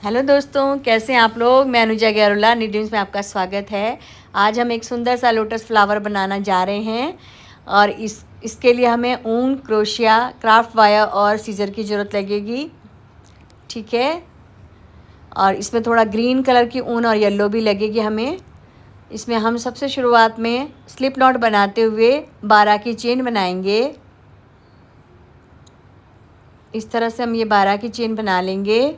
Hello दोस्तों, कैसे हैं आप लोग। मैं अनुजा गैरोला नी ड्रीम्स में आपका स्वागत है। आज हम एक सुंदर सा लोटस फ्लावर बनाना जा रहे हैं और इसके लिए हमें ऊन, क्रोशिया, क्राफ्ट वायर और सीजर की ज़रूरत लगेगी। ठीक है। और इसमें थोड़ा ग्रीन कलर की ऊन और येलो भी लगेगी हमें। इसमें हम सबसे शुरुआत में स्लिप नॉट बनाते हुए 12 की चेन बनाएंगे। इस तरह से हम ये 12 की चेन बना लेंगे।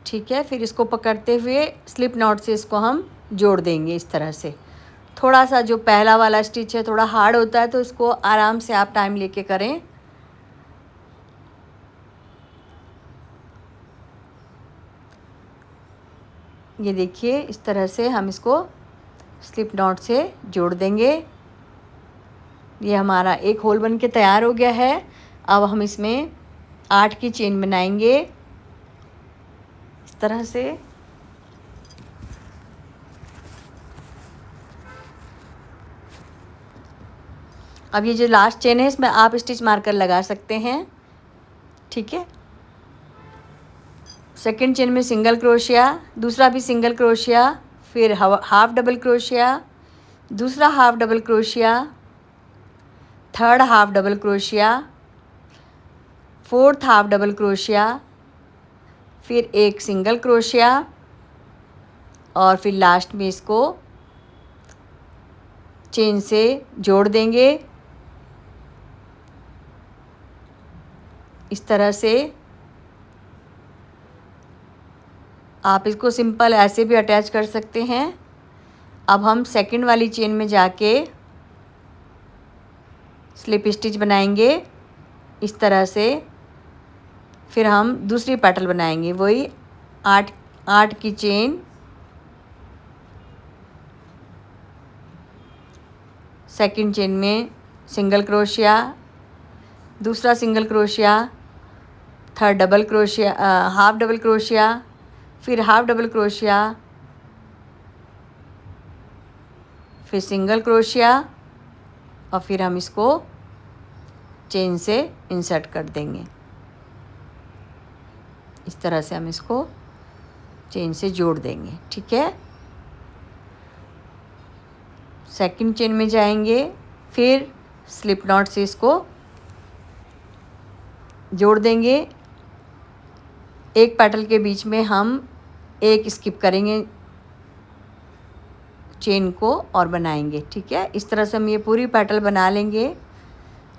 ठीक है। फिर इसको पकड़ते हुए स्लिप नॉट से इसको हम जोड़ देंगे इस तरह से। थोड़ा सा जो पहला वाला स्टिच है थोड़ा हार्ड होता है, तो इसको आराम से आप टाइम लेके करें। ये देखिए, इस तरह से हम इसको स्लिप नॉट से जोड़ देंगे। ये हमारा एक होल बन के तैयार हो गया है। अब हम इसमें 8 की चेन बनाएंगे इस तरह से। अब ये जो लास्ट चेन है इसमें आप स्टिच मार्कर लगा सकते हैं। ठीक है। सेकंड चेन में सिंगल क्रोशिया, दूसरा भी सिंगल क्रोशिया, फिर हाफ डबल क्रोशिया, दूसरा half double crochet, third half double crochet, fourth half double crochet, फिर एक सिंगल क्रोशिया और फिर लास्ट में इसको चेन से जोड़ देंगे इस तरह से। आप इसको सिंपल ऐसे भी अटैच कर सकते हैं। अब हम सेकंड वाली चेन में जाके स्लिप स्टिच बनाएंगे इस तरह से। फिर हम दूसरी पेटल बनाएंगे, वही 8 की चेन, सेकंड चेन में सिंगल क्रोशिया, दूसरा single crochet, third double crochet, half double crochet, फिर हाफ डबल क्रोशिया, फिर सिंगल क्रोशिया और फिर हम इसको चेन से इंसर्ट कर देंगे। इस तरह से हम इसको चेन से जोड़ देंगे। ठीक है। सेकंड चेन में जाएंगे, फिर स्लिप नॉट से इसको जोड़ देंगे। एक पेटल के बीच में हम एक स्किप करेंगे चेन को और बनाएंगे। ठीक है। इस तरह से हम ये पूरी पेटल बना लेंगे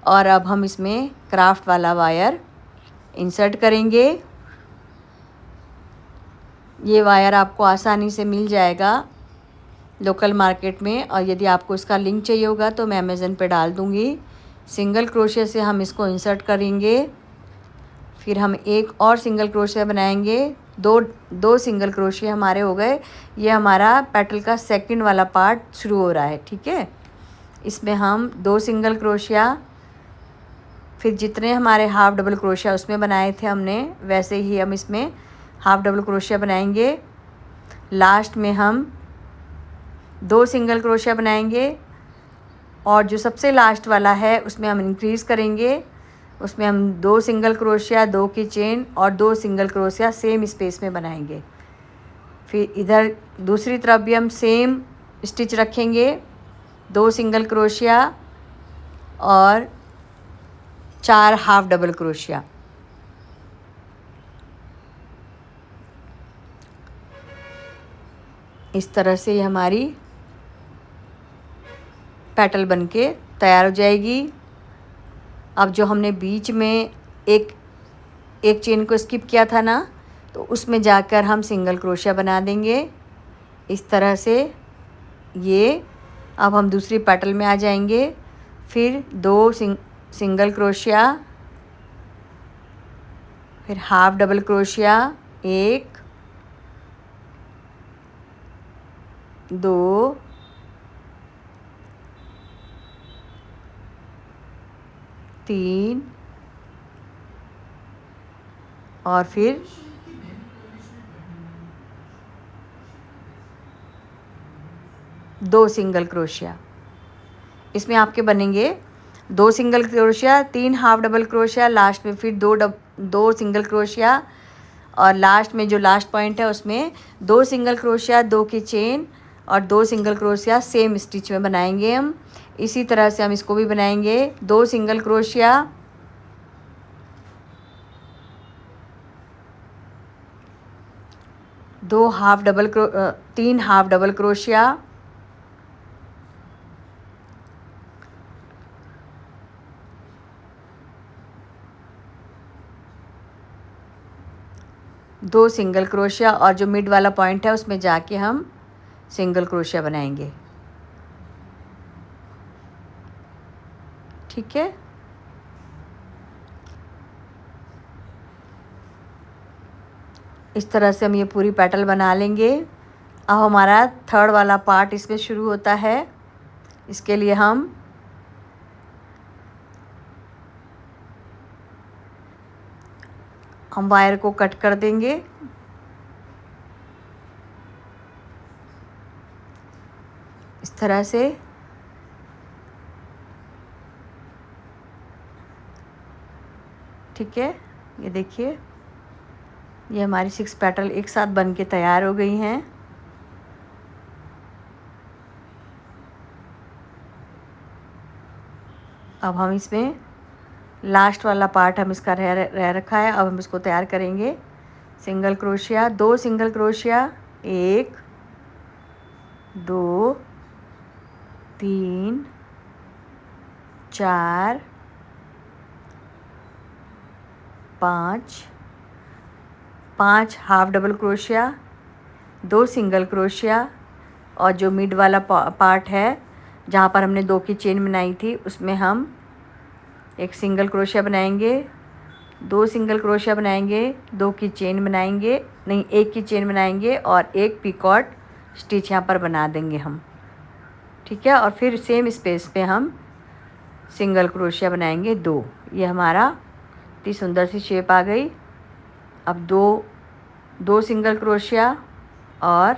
और अब हम इसमें क्राफ्ट वाला वायर इंसर्ट करेंगे। ये वायर आपको आसानी से मिल जाएगा लोकल मार्केट में, और यदि आपको इसका लिंक चाहिए होगा तो मैं अमेज़न पे डाल दूँगी। सिंगल क्रोशिया से हम इसको इंसर्ट करेंगे, फिर हम एक और सिंगल क्रोशिया बनाएंगे। दो सिंगल क्रोशिया हमारे हो गए। ये हमारा पेटल का सेकंड वाला पार्ट शुरू हो रहा है। ठीक है। इसमें हम 2 सिंगल क्रोशिया, फिर जितने हमारे हाफ डबल क्रोशिया उसमें बनाए थे हमने, वैसे ही हम इसमें हाफ डबल क्रोशिया बनाएंगे। लास्ट में हम 2 सिंगल क्रोशिया बनाएंगे और जो सबसे लास्ट वाला है उसमें हम इंक्रीज़ करेंगे। उसमें हम 2 सिंगल क्रोशिया, 2 की चेन और 2 सिंगल क्रोशिया सेम स्पेस में बनाएंगे। फिर इधर दूसरी तरफ भी हम सेम स्टिच रखेंगे, 2 सिंगल क्रोशिया और 4 हाफ डबल क्रोशिया। इस तरह से ये हमारी पेटल बनके तैयार हो जाएगी। अब जो हमने बीच में एक चेन को स्किप किया था ना, तो उसमें जाकर हम सिंगल क्रोशिया बना देंगे इस तरह से। ये अब हम दूसरी पेटल में आ जाएंगे, फिर 2 सिंगल क्रोशिया, फिर हाफ डबल क्रोशिया, 1 2 3 और फिर 2 सिंगल क्रोशिया। इसमें आपके बनेंगे 2 single crochet, 3 half double crochet, last में फिर 2 सिंगल क्रोशिया, और लास्ट में जो लास्ट पॉइंट है उसमें 2 सिंगल क्रोशिया, 2 की चेन और 2 सिंगल क्रोशिया सेम स्टिच में बनाएंगे हम। इसी तरह से हम इसको भी बनाएंगे। 2 single crochet, 3 half double crochet, 2 single crochet, और जो मिड वाला पॉइंट है उसमें जाके हम सिंगल क्रोशिया बनाएंगे। ठीक है, इस तरह से हम ये पूरी पेटल बना लेंगे। अब हमारा थर्ड वाला पार्ट इसमें शुरू होता है। इसके लिए हम वायर को कट कर देंगे। इस तरह से ठीक है, ये देखिए ये हमारी 6 पेटल एक साथ बन के तैयार हो गई हैं। अब हम इसमें लास्ट वाला पार्ट हम इसका रह रखा है। अब हम इसको तैयार करेंगे। Single crochet, 2 single crochet, 1 2 3 4 5 half double crochet, 2 single crochet, और जो मिड वाला पार्ट है जहाँ पर हमने 2 की चेन बनाई थी उसमें हम एक सिंगल क्रोशिया बनाएंगे, 2 सिंगल क्रोशिया बनाएंगे, 2 की चेन बनाएंगे, नहीं 1 की चेन बनाएंगे और 1 पिकॉट स्टिच यहाँ पर बना देंगे हम। ठीक है, और फिर सेम स्पेस पे हम सिंगल क्रोशिया बनाएंगे 2। ये हमारा इतनी सुंदर सी शेप आ गई। अब 2 सिंगल क्रोशिया और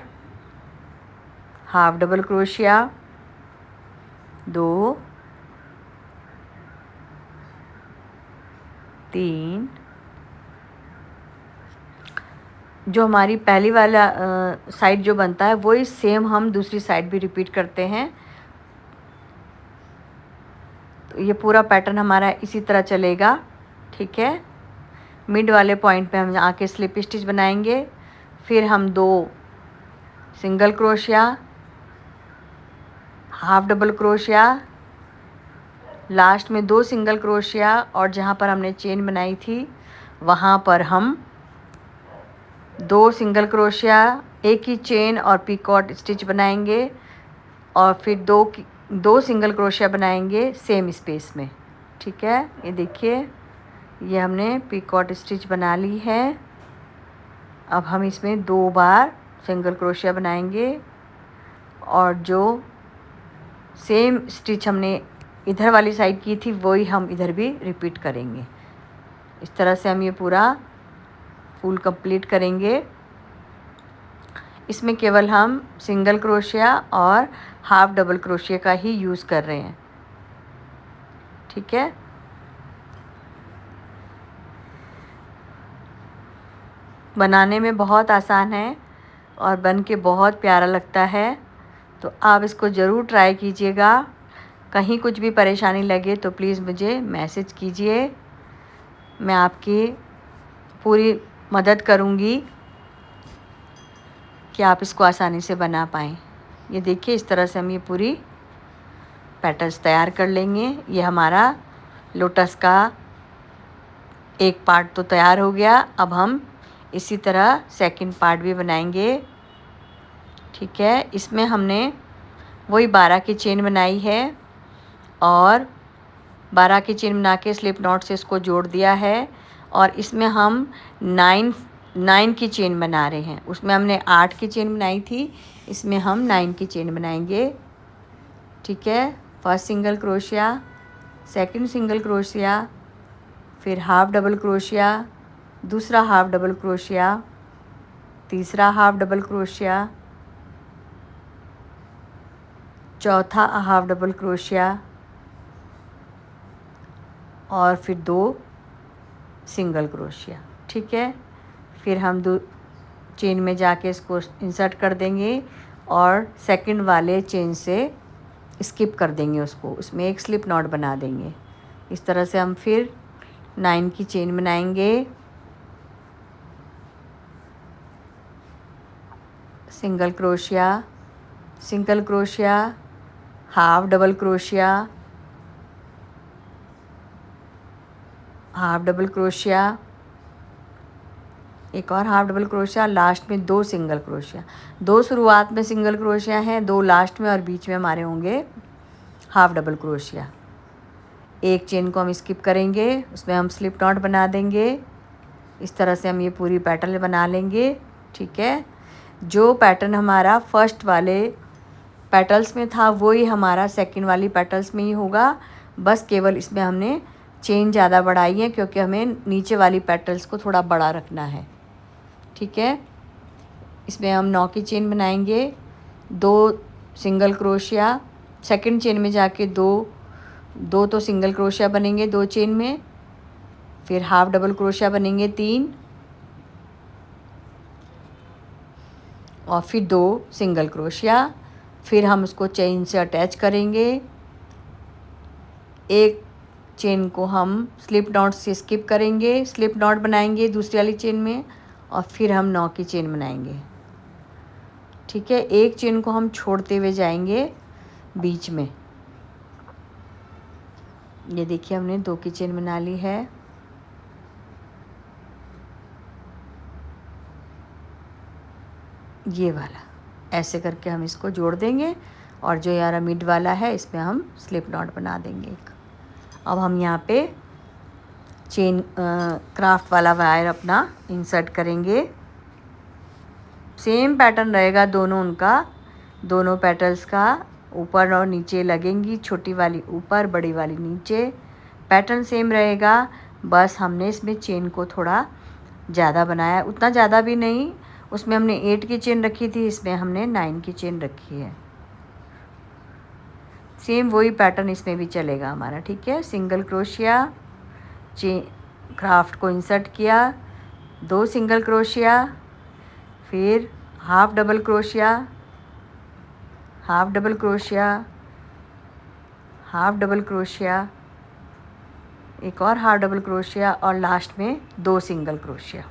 हाफ डबल क्रोशिया, 2 3, जो हमारी पहली वाला साइड जो बनता है वही सेम हम दूसरी साइड भी रिपीट करते हैं। तो ये पूरा पैटर्न हमारा इसी तरह चलेगा। ठीक है, मिड वाले पॉइंट पे हम आके स्लिप स्टिच बनाएंगे, फिर हम 2 single crochet, half double crochet, last में 2 सिंगल क्रोशिया, और जहाँ पर हमने चेन बनाई थी वहाँ पर हम 2 सिंगल क्रोशिया, 1 की चेन और पिकॉट स्टिच बनाएंगे, और फिर 2 सिंगल क्रोशिया बनाएंगे सेम स्पेस में। ठीक है, ये देखिए ये हमने पिकॉट स्टिच बना ली है। अब हम इसमें 2 बार सिंगल क्रोशिया बनाएंगे, और जो सेम स्टिच हमने इधर वाली साइड की थी वही हम इधर भी रिपीट करेंगे। इस तरह से हम ये पूरा फुल कंप्लीट करेंगे। इसमें केवल हम सिंगल क्रोशिया और हाफ डबल क्रोशिया का ही यूज़ कर रहे हैं। ठीक है, बनाने में बहुत आसान है और बन के बहुत प्यारा लगता है, तो आप इसको ज़रूर ट्राई कीजिएगा। कहीं कुछ भी परेशानी लगे तो प्लीज़ मुझे मैसेज कीजिए, मैं आपकी पूरी मदद करूँगी कि आप इसको आसानी से बना पाएँ। ये देखिए इस तरह से हम ये पूरी पैटर्न्स तैयार कर लेंगे। ये हमारा लोटस का एक पार्ट तो तैयार हो गया। अब हम इसी तरह सेकंड पार्ट भी बनाएंगे। ठीक है, इसमें हमने वही 12 की चेन बनाई है और 12 की चेन बना के स्लिप नॉट से इसको जोड़ दिया है, और इसमें हम 9 की चेन बना रहे हैं। उसमें हमने 8 की चेन बनाई थी, इसमें हम 9 की चेन बनाएंगे। ठीक है, first single crochet, second single crochet, फिर हाफ डबल क्रोशिया, दूसरा हाफ डबल क्रोशिया, तीसरा हाफ डबल क्रोशिया, चौथा हाफ डबल क्रोशिया और फिर 2 सिंगल क्रोशिया। ठीक है, फिर हम चेन में जाके इसको इंसर्ट कर देंगे और सेकंड वाले चेन से स्किप कर देंगे उसको, उसमें एक स्लिप नॉट बना देंगे। इस तरह से हम फिर 9 की चेन बनाएंगे। Single crochet, single crochet, half double crochet, half double crochet, एक और हाफ डबल क्रोशिया, लास्ट में 2 सिंगल क्रोशिया। 2 शुरुआत में सिंगल क्रोशिया हैं, 2 लास्ट में और बीच में हमारे होंगे हाफ डबल क्रोशिया। एक चेन को हम स्किप करेंगे, उसमें हम स्लिप नॉट बना देंगे। इस तरह से हम ये पूरी पैटर्न बना लेंगे। ठीक है, जो पैटर्न हमारा फर्स्ट वाले पेटल्स में था वही हमारा सेकंड वाली पेटल्स में ही होगा, बस केवल इसमें हमने चेन ज़्यादा बढ़ाई है क्योंकि हमें नीचे वाली पेटल्स को थोड़ा बड़ा रखना है। ठीक है, इसमें हम 9 की चेन बनाएंगे, 2 सिंगल क्रोशिया, सेकंड चेन में जाके 2 तो सिंगल क्रोशिया बनेंगे 2 चेन में, फिर हाफ डबल क्रोशिया बनेंगे 3 और फिर 2 सिंगल क्रोशिया। फिर हम उसको चेन से अटैच करेंगे। एक चेन को हम स्लिप नॉट से स्किप करेंगे, स्लिप नॉट बनाएंगे दूसरी वाली चेन में और फिर हम 9 की चेन बनाएंगे। ठीक है, एक चेन को हम छोड़ते हुए जाएंगे बीच में। ये देखिए हमने 2 की चेन बना ली है। ये वाला ऐसे करके हम इसको जोड़ देंगे और जो यारा मिड वाला है इसमें हम स्लिप नॉट बना देंगे एक। अब हम यहाँ पे चेन क्राफ्ट वाला वायर अपना इंसर्ट करेंगे। सेम पैटर्न रहेगा दोनों उनका, दोनों पेटल्स का ऊपर और नीचे लगेंगी, छोटी वाली ऊपर बड़ी वाली नीचे, पैटर्न सेम रहेगा। बस हमने इसमें चेन को थोड़ा ज़्यादा बनाया, उतना ज़्यादा भी नहीं, उसमें हमने 8 की चेन रखी थी, इसमें हमने 9 की चेन रखी है। सेम वही पैटर्न इसमें भी चलेगा हमारा। ठीक है, सिंगल क्रोशिया, क्राफ्ट को इंसर्ट किया, 2 सिंगल क्रोशिया, फिर half double crochet, half double crochet, half double crochet, एक और हाफ डबल क्रोशिया और लास्ट में 2 सिंगल क्रोशिया।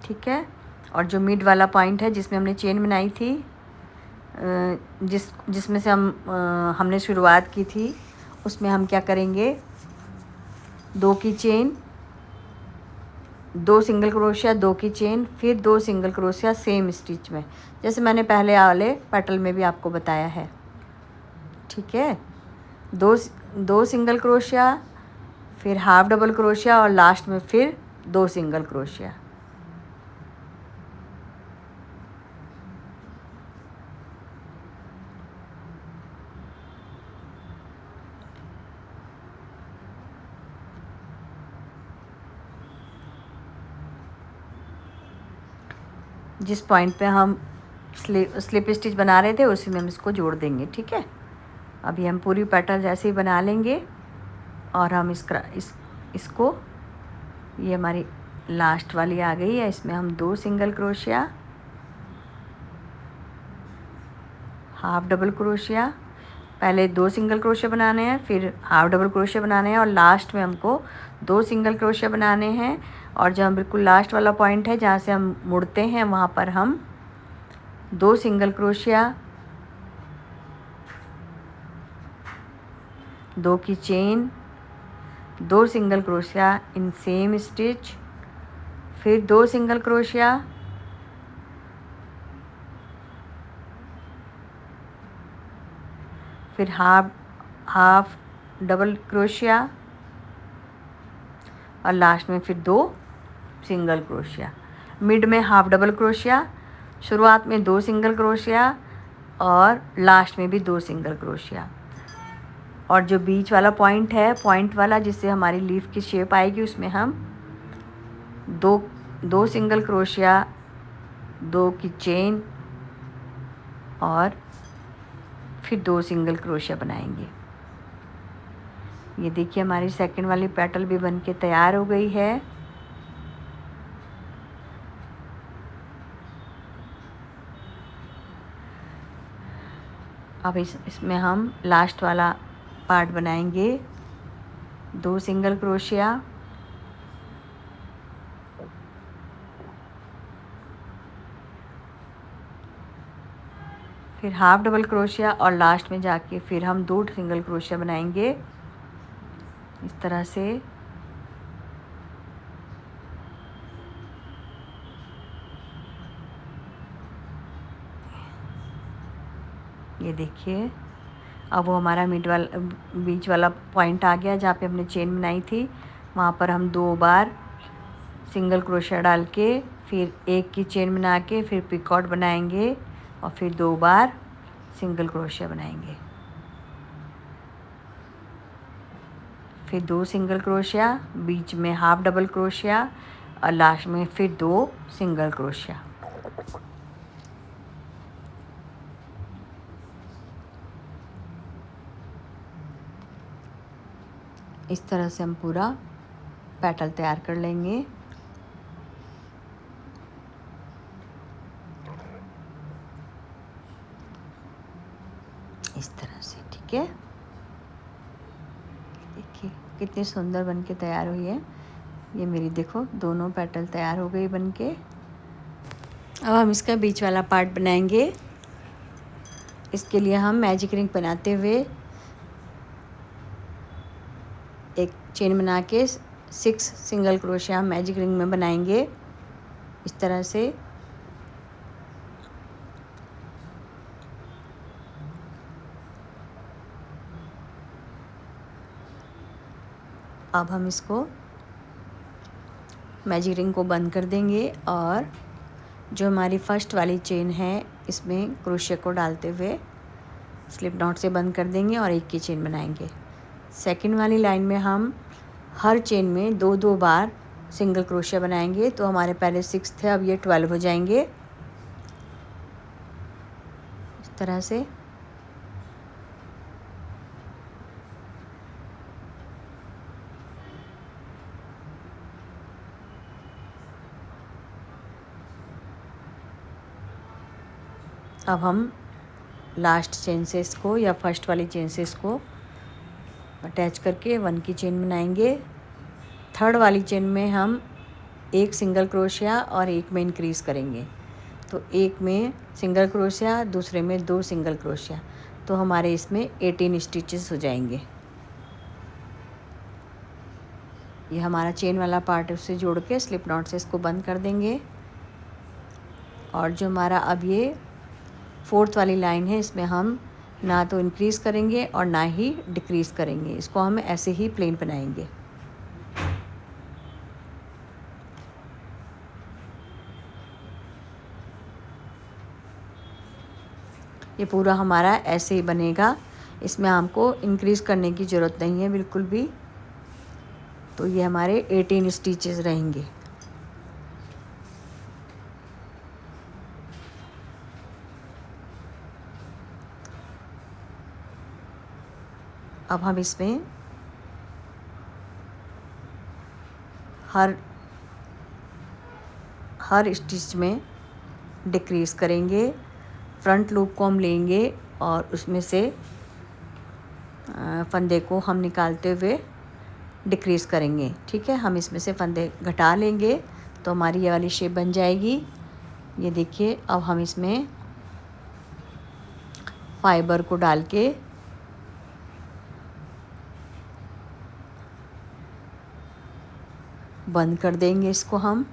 ठीक है, और जो मिड वाला पॉइंट है जिसमें हमने चेन बनाई थी, जिसमें से हमने शुरुआत की थी, उसमें हम क्या करेंगे, 2 की चेन, 2 सिंगल क्रोशिया, 2 की चेन, फिर 2 सिंगल क्रोशिया सेम स्टिच में, जैसे मैंने पहले वाले पैटर्न में भी आपको बताया है। ठीक है, 2 सिंगल क्रोशिया, फिर हाफ डबल क्रोशिया और लास्ट में फिर 2 सिंगल क्रोशिया। जिस पॉइंट पे हम स्लिप स्टिच बना रहे थे उसी में हम इसको जोड़ देंगे। ठीक है, अभी हम पूरी पैटर्न जैसे ही बना लेंगे और हम इसको ये हमारी लास्ट वाली आ गई है, इसमें हम 2 single crochet, half double crochet, पहले 2 सिंगल क्रोशिया बनाने हैं, फिर हाफ डबल क्रोशिया बनाने हैं और लास्ट में हमको 2 सिंगल क्रोशिया बनाने हैं। और जो हम बिल्कुल लास्ट वाला पॉइंट है जहाँ से हम मुड़ते हैं वहाँ पर हम 2 सिंगल क्रोशिया, 2 की chain, 2 single crochet in same stitch, फिर 2 सिंगल क्रोशिया, फिर हाफ डबल क्रोशिया और लास्ट में फिर 2 सिंगल क्रोशिया। मिड में हाफ डबल क्रोशिया, शुरुआत में 2 सिंगल क्रोशिया और लास्ट में भी 2 सिंगल क्रोशिया। और जो बीच वाला पॉइंट है, पॉइंट वाला जिससे हमारी लीफ की शेप आएगी, उसमें हम 2 सिंगल क्रोशिया, 2 की चेन, और फिर 2 सिंगल क्रोशिया बनाएंगे। ये देखिए हमारी सेकंड वाली पेटल भी बन के तैयार हो गई है। अब इसमें हम लास्ट वाला पार्ट बनाएंगे। 2 सिंगल क्रोशिया, फिर हाफ डबल क्रोशिया और लास्ट में जाके फिर हम 2 सिंगल क्रोशिया बनाएंगे इस तरह से। ये देखिए अब वो हमारा बीच वाला पॉइंट आ गया जहाँ पे हमने चेन बनाई थी। वहाँ पर हम 2 बार सिंगल क्रोशिया डाल के फिर एक की चेन बना के फिर पिकॉट बनाएंगे और फिर 2 बार सिंगल क्रोशिया बनाएंगे, फिर 2 सिंगल क्रोशिया, बीच में हाफ डबल क्रोशिया और लास्ट में फिर 2 सिंगल क्रोशिया। इस तरह से हम पूरा पेटल तैयार कर लेंगे। इस तरह से, ठीक है। देखिए कितनी सुंदर बन के तैयार हुई है। ये मेरी देखो दोनों पेटल तैयार हो गई बन के। अब हम इसका बीच वाला पार्ट बनाएंगे। इसके लिए हम मैजिक रिंग बनाते हुए एक चेन बना के 6 सिंगल क्रोशिया हम मैजिक रिंग में बनाएंगे इस तरह से। अब हम इसको मैजिक रिंग को बंद कर देंगे और जो हमारी फर्स्ट वाली चेन है इसमें क्रोशिया को डालते हुए स्लिप नॉट से बंद कर देंगे और एक की चेन बनाएंगे। सेकंड वाली लाइन में हम हर चेन में 2-2 बार सिंगल क्रोशिया बनाएंगे। तो हमारे पहले 6 थे, अब ये 12 हो जाएंगे इस तरह से। अब हम लास्ट चेन से इसको या फर्स्ट वाली चेन से इसको अटैच करके 1 की चेन बनाएंगे। थर्ड वाली चेन में हम एक सिंगल क्रोशिया और एक में इंक्रीज़ करेंगे। तो एक में सिंगल क्रोशिया, दूसरे में 2 सिंगल क्रोशिया, तो हमारे इसमें 18 स्टिचेस हो जाएंगे। ये हमारा चेन वाला पार्ट है, उससे जोड़ के स्लिप नॉट से इसको बंद कर देंगे। और जो हमारा अब ये 4th वाली लाइन है इसमें हम ना तो इंक्रीज़ करेंगे और ना ही डिक्रीज़ करेंगे, इसको हम ऐसे ही प्लेन बनाएंगे। ये पूरा हमारा ऐसे ही बनेगा, इसमें हमको इंक्रीज़ करने की ज़रूरत नहीं है बिल्कुल भी। तो ये हमारे 18 स्टिचेस रहेंगे। अब हम इसमें हर स्टिच में डिक्रीज़ करेंगे। फ्रंट लूप को हम लेंगे और उसमें से फंदे को हम निकालते हुए डिक्रीज़ करेंगे, ठीक है। हम इसमें से फंदे घटा लेंगे तो हमारी ये वाली शेप बन जाएगी। ये देखिए अब हम इसमें फाइबर को डाल के बंद कर देंगे इसको हम।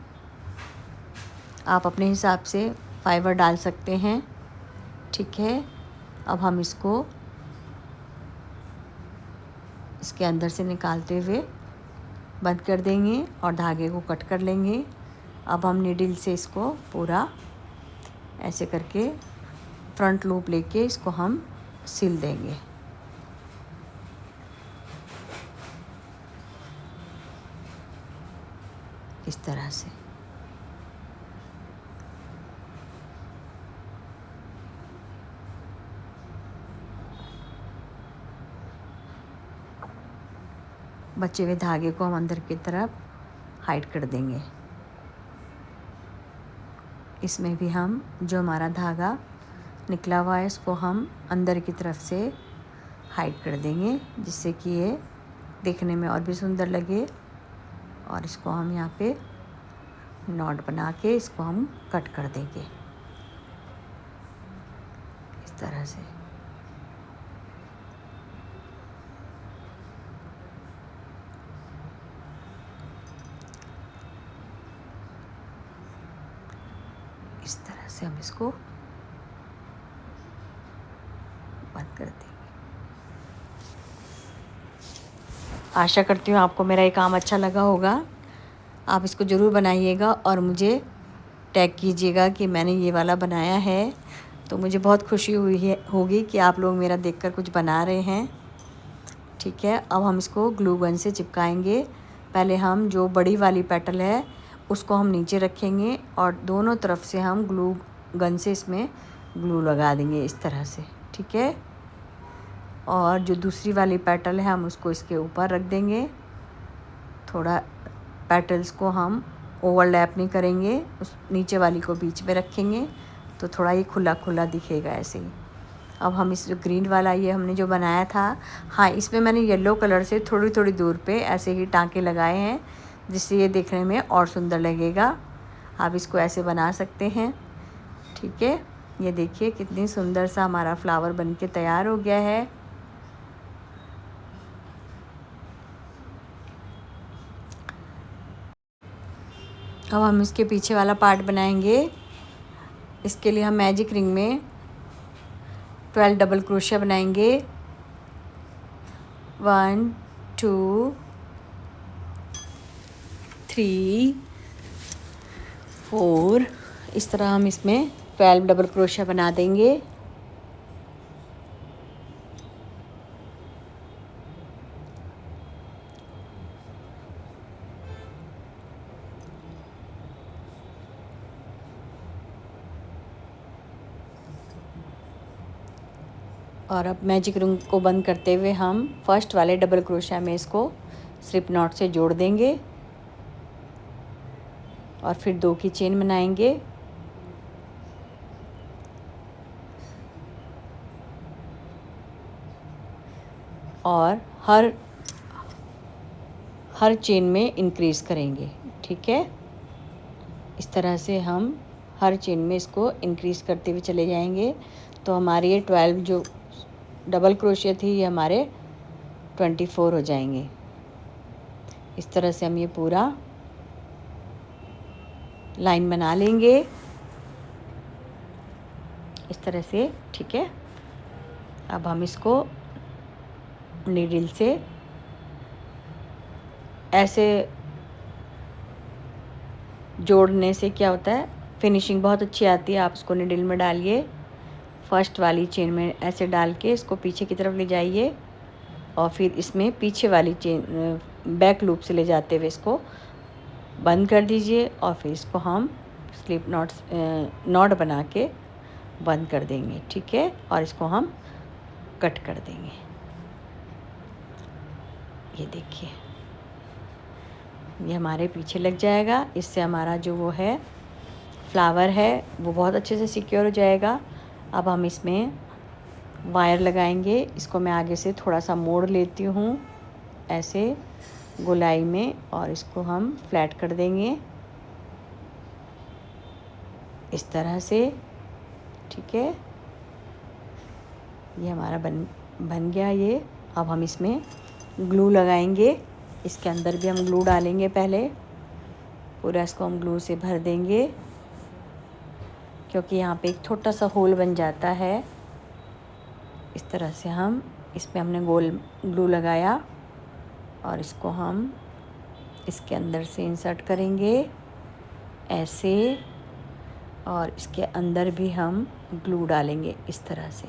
आप अपने हिसाब से फाइबर डाल सकते हैं, ठीक है। अब हम इसको इसके अंदर से निकालते हुए बंद कर देंगे और धागे को कट कर लेंगे। अब हम नीडल से इसको पूरा ऐसे करके फ्रंट लूप लेके इसको हम सिल देंगे। इस तरह से। बचे हुए धागे को हम अंदर की तरफ हाइड कर देंगे। इसमें भी हम जो हमारा धागा निकला हुआ है इसको हम अंदर की तरफ से हाइड कर देंगे, जिससे कि ये देखने में और भी सुंदर लगे। और इसको हम यहाँ पे नॉट बना के इसको हम कट कर देंगे इस तरह से। इस तरह से हम इसको बंद कर देंगे। आशा करती हूँ आपको मेरा ये काम अच्छा लगा होगा। आप इसको ज़रूर बनाइएगा और मुझे टैग कीजिएगा कि मैंने ये वाला बनाया है। तो मुझे बहुत खुशी होगी कि आप लोग मेरा देखकर कुछ बना रहे हैं। ठीक है, अब हम इसको ग्लू गन से चिपकाएंगे। पहले हम जो बड़ी वाली पेटल है उसको हम नीचे रखेंगे और दोनों तरफ से हम ग्लू गन से इसमें ग्लू लगा देंगे इस तरह से। ठीक है, और जो दूसरी वाली पेटल है हम उसको इसके ऊपर रख देंगे। थोड़ा पेटल्स को हम ओवरलैप नहीं करेंगे, उस नीचे वाली को बीच में रखेंगे तो थोड़ा ये खुला खुला दिखेगा ऐसे ही। अब हम इस जो ग्रीन वाला ये हमने जो बनाया था, हाँ इसमें मैंने येलो कलर से थोड़ी थोड़ी दूर पे ऐसे ही टाँके लगाए हैं, जिससे ये देखने में और सुंदर लगेगा। आप इसको ऐसे बना सकते हैं। ठीक है, ये देखिए कितनी सुंदर सा हमारा फ्लावर बनके तैयार हो गया है। अब हम इसके पीछे वाला पार्ट बनाएंगे। इसके लिए हम मैजिक रिंग में 12 डबल क्रोशिया बनाएंगे। 1 2 3 4 इस तरह हम इसमें 12 डबल क्रोशिया बना देंगे। और अब मैजिक रिंग को बंद करते हुए हम फर्स्ट वाले डबल क्रोशिया में इसको स्लिप नॉट से जोड़ देंगे और फिर 2 की चेन बनाएंगे। और हर चेन में इंक्रीज़ करेंगे। ठीक है, इस तरह से हम हर चेन में इसको इंक्रीज़ करते हुए चले जाएंगे। तो हमारी ये 12 जो डबल क्रोशिया थी ये हमारे 24 हो जाएंगे। इस तरह से हम ये पूरा लाइन बना लेंगे इस तरह से। ठीक है, अब हम इसको नीडल से ऐसे जोड़ने से क्या होता है, फिनिशिंग बहुत अच्छी आती है। आप इसको नीडल में डालिए, फर्स्ट वाली चेन में ऐसे डाल के इसको पीछे की तरफ ले जाइए और फिर इसमें पीछे वाली चेन बैक लूप से ले जाते हुए इसको बंद कर दीजिए और फिर इसको हम स्लिप नॉट बना के बंद कर देंगे। ठीक है, और इसको हम कट कर देंगे। ये देखिए ये हमारे पीछे लग जाएगा। इससे हमारा जो वो है फ्लावर है वो बहुत अच्छे से सिक्योर हो जाएगा। अब हम इसमें वायर लगाएंगे। इसको मैं आगे से थोड़ा सा मोड़ लेती हूँ ऐसे गोलाई में और इसको हम फ्लैट कर देंगे इस तरह से। ठीक है, ये हमारा बन गया ये। अब हम इसमें ग्लू लगाएंगे। इसके अंदर भी हम ग्लू डालेंगे। पहले पूरा इसको हम ग्लू से भर देंगे क्योंकि यहाँ पे एक छोटा सा होल बन जाता है। इस तरह से हम इसमें हमने गोल ग्लू लगाया और इसको हम इसके अंदर से इंसर्ट करेंगे ऐसे, और इसके अंदर भी हम ग्लू डालेंगे इस तरह से।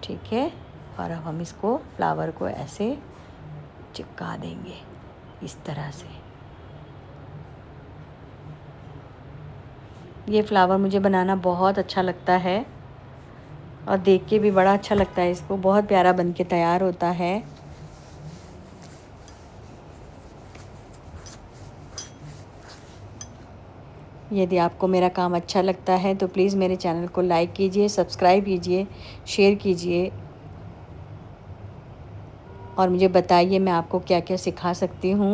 ठीक है, और अब हम इसको फ्लावर को ऐसे चिपका देंगे इस तरह से। ये फ्लावर मुझे बनाना बहुत अच्छा लगता है और देख के भी बड़ा अच्छा लगता है। इसको बहुत प्यारा बन के तैयार होता है। यदि आपको मेरा काम अच्छा लगता है तो प्लीज़ मेरे चैनल को लाइक कीजिए, सब्सक्राइब कीजिए, शेयर कीजिए और मुझे बताइए मैं आपको क्या क्या सिखा सकती हूँ।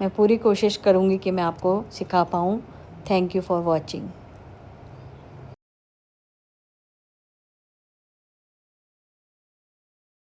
मैं पूरी कोशिश करूँगी कि मैं आपको सिखा पाऊँ। Thank you for watching.